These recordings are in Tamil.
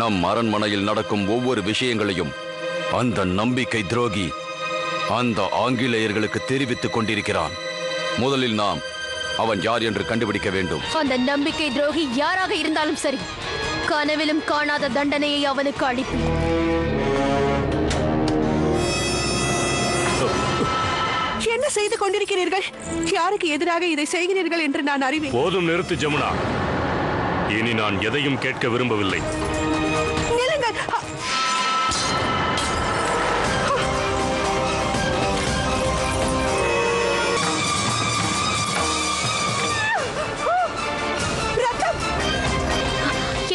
நம் அரண்மனையில் நடக்கும் ஒவ்வொரு விஷயங்களையும் அந்த நம்பிக்கை துரோகி அந்த ஆங்கிலேயர்களுக்கு தெரிவித்துக் கொண்டிருக்கிறான். முதலில் நாம் அவன் யார் என்று கண்டுபிடிக்க வேண்டும். அந்த நம்பிக்கை துரோகி யாராக இருந்தாலும் சரி, கனவிலும் காணாத தண்டனையை அவனுக்கு அளிப்பேன். என்ன செய்து கொண்டிருக்கிறீர்கள்? யாருக்கு எதிராக இதை செய்கிறீர்கள் என்று நான் அறிவேன். போதும், நிறுத்து ஜமுனா. இனி நான் எதையும் கேட்க விரும்பவில்லை. நிலுங்கள்.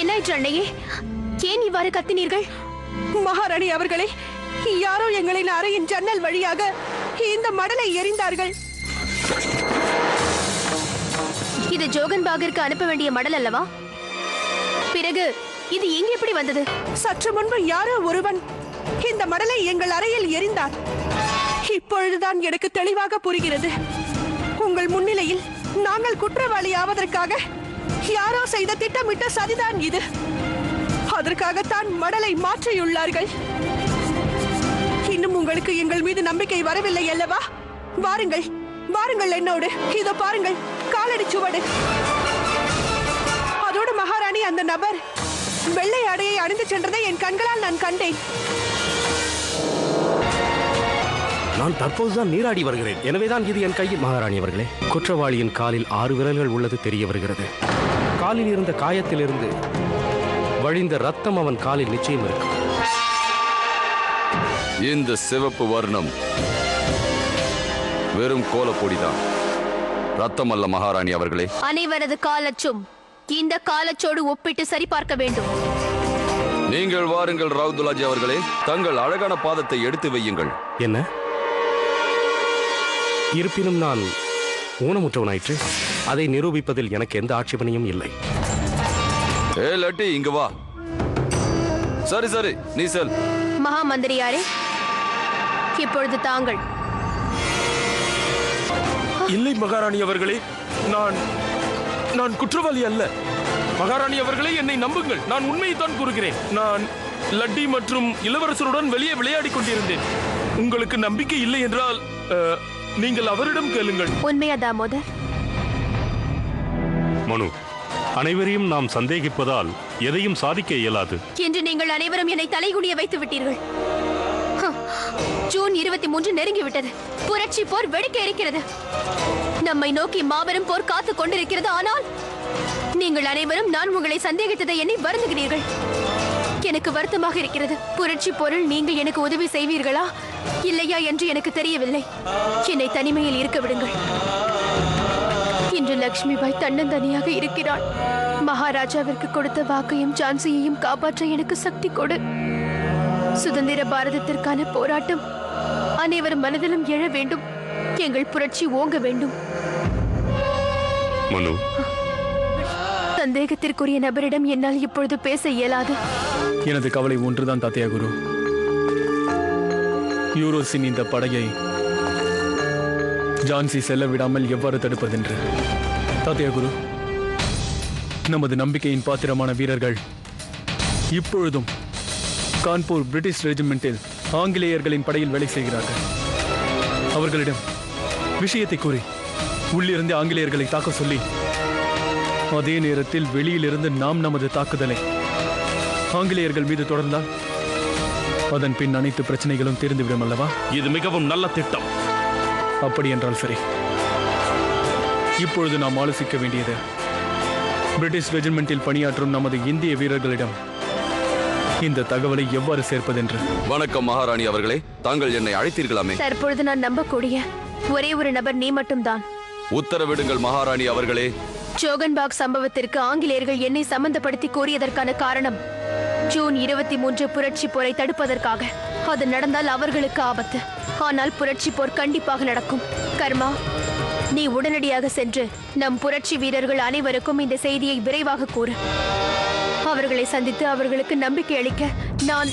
என்னாயிற்று அண்ணையே? ஏன் இவ்வாறு கத்தினீர்கள்? மகாராணி அவர்களே, யாரோ எங்களின் அறையின் ஜன்னல் வழியாக இந்த மடலை எறிந்தார்கள். இது ஜோகன்பாகிற்கு அனுப்ப வேண்டிய மடல் அல்லவா? பிறகு இது இங்கு எப்படி வந்தது? சற்று முன்பு யாரோ ஒருவன் இந்த மடலை எங்கள் அறையில் எறிந்தார். இப்பொழுதுதான் எனக்கு தெளிவாக புரிகிறது. உங்கள் முன்னிலையில் நாங்கள் குற்றவாளி ஆவதற்காக யாரோ செய்த திட்டமிட்ட சதிதான் இது. அதற்காகத்தான் மடலை மாற்றியுள்ளார்கள். இன்னும் உங்களுக்கு எங்கள் மீது நம்பிக்கை வரவில்லை அல்லவா? வாருங்கள், வாருங்கள் என்னோடு. இதோ பாருங்கள், காலடி சுவடு. அதோடு மகாராணி, அந்த நபர் வெள்ளை ஆடையை அணிந்து சென்றதை என் கண்களால் நான் கண்டேன். நான் தற்போதுதான் நீராடி வருகிறேன். எனவேதான் இது என் கையில். மகாராணி அவர்களே, குற்றவாளியின் காலில் 6 விரல்கள் உள்ளது தெரிய வருகிறது. காலில் இருந்த காயத்திலிருந்து வழிந்த ரத்தம் அவன் காலில் நிச்சயம் இருக்கு. இந்த சிவப்பு வர்ணம் வெறும் கோலப்பொடிதான், ரத்தம் அல்ல மகாராணி அவர்களே. அனைவரது காலச்சும் இந்த காலச்சோடு ஒப்பிட்டு சரிபார்க்க வேண்டும். நீங்கள் வாருங்கள் ரவுதுல்லாஜி அவர்களே, தங்கள் அழகான பாதத்தை எடுத்து வையுங்கள். என்ன? இருப்பினும் நான் ஊனமுற்றவனாயிற்று. அதை நிரூபிப்பதில் எனக்கு எந்த ஆட்சேபனையும் இல்லை. ஏ லட்டி, இங்க வா. சரி சரி, நீ செல். மகா மந்திரியாரே, இப்பொழுது தாங்கள். இல்லை மகாராணி அவர்களே, நான் குற்றவாளி அல்ல. மகாராணி அவர்களே, என்னை நம்புங்கள். நான் உண்மையைத்தான் கூறுகிறேன். நான் லட்டி மற்றும் இளவரசருடன் வெளியே விளையாடிக் கொண்டிருந்தேன். உங்களுக்கு நம்பிக்கை இல்லை என்றால் நீங்கள் அவரிடம் கேளுங்கள். உண்மையா தாமோதர்? மனு, அனைவரையும் நாம் சந்தேகிப்பதால் எதையும் சாதிக்க இயலாது. என்று நீங்கள் அனைவரும் என்னை தலைகுனிய வைத்து விட்டீர்கள். ஜூன் 23 நெருங்கிவிட்டது. புரட்சி போர் வெடிக்க இருக்கிறது. நம்மை நோக்கி மாபெரும் போர் காத்துக் கொண்டிருக்கிறது. ஆனால் நீங்கள் அனைவரும் நான் உங்களை சந்தேகித்ததை எண்ணி வருந்துகிறீர்கள். எனக்கு வருத்தமாக இருக்கிறது. புரட்சி போரில் நீங்கள் எனக்கு உதவி செய்வீர்களா இல்லையா என்று எனக்கு தெரியவில்லை. என்னை தனிமையில் இருக்க விடுங்கள். இன்று லக்ஷ்மிபாய் தன்னந்தனியாக இருக்கிறாள். மகாராஜாவிற்கு கொடுத்த வாக்கையும் ஜான்சியையும் காப்பாற்ற எனக்கு சக்தி கொடு. சுதந்திர பாரதத்திற்கான போராட்டம் அனைவரும் மனதிலும் எழ வேண்டும். எங்கள் புரட்சி ஓங்க வேண்டும். மனு, சந்தேகத்திற்குரிய நபரிடம் என்னால் இப்பொழுது பேச இயலாது. எனது கவலை ஒன்றுதான் தாத்தியா குரு. யூரோஸின் இந்த படையை ஜான்சி செல்ல விடாமல் எவ்வாறு தடுப்பதென்று. தாத்தியா குரு, நமது நம்பிக்கையின் பாத்திரமான வீரர்கள் இப்பொழுதும் கான்பூர் பிரிட்டிஷ் ரெஜிமெண்டில் ஆங்கிலேயர்களின் படையில் வேலை செய்கிறார்கள். அவர்களிடம் விஷயத்தை கூறி உள்ளிருந்து ஆங்கிலேயர்களை தாக்க சொல்லி, அதே நேரத்தில் வெளியிலிருந்து நாம் நமது தாக்குதலை ஆங்கிலேயர்கள் மீது தொடர்ந்தால் அதன் பின் அனைத்து பிரச்சனைகளும் தீர்ந்துவிடும் அல்லவா? இது மிகவும் நல்ல திட்டம். அப்படி என்றால் சரி. இப்பொழுது நாம் ஆலோசிக்க வேண்டியது பிரிட்டிஷ் ரெஜிமெண்டில் பணியாற்றும் நமது இந்திய வீரர்களிடம் இந்த தகவலை எவ்வாறு சேர்ப்பதென்று. வணக்கம் மகாராணி அவர்களே, தாங்கள் என்னை அழைத்தீர்களாமே? தற்பொழுது நான் நம்பக்கூடிய ஒரே ஒரு நபர் நீ மட்டும்தான். உத்தரவிடுங்கள் மகாராணி அவர்களே. ஜோகன்பாக் சம்பவத்திற்கு ஆங்கிலேயர்கள் என்னை சம்பந்தப்படுத்தி கூறியதற்கான காரணம் ஜூன் 23 புரட்சி போரை தடுப்பதற்காக. அது நடந்தால் அவர்களுக்கு ஆபத்து. ஆனால் புரட்சி போர் கண்டிப்பாக நடக்கும். கர்மா, நீ உடனடியாக சென்று நம் புரட்சி வீரர்கள் அனைவருக்கும் இந்த செய்தியை விரைவாக கூறு. அவர்களை சந்தித்து அவர்களுக்கு நம்பிக்கை அளிக்க நான்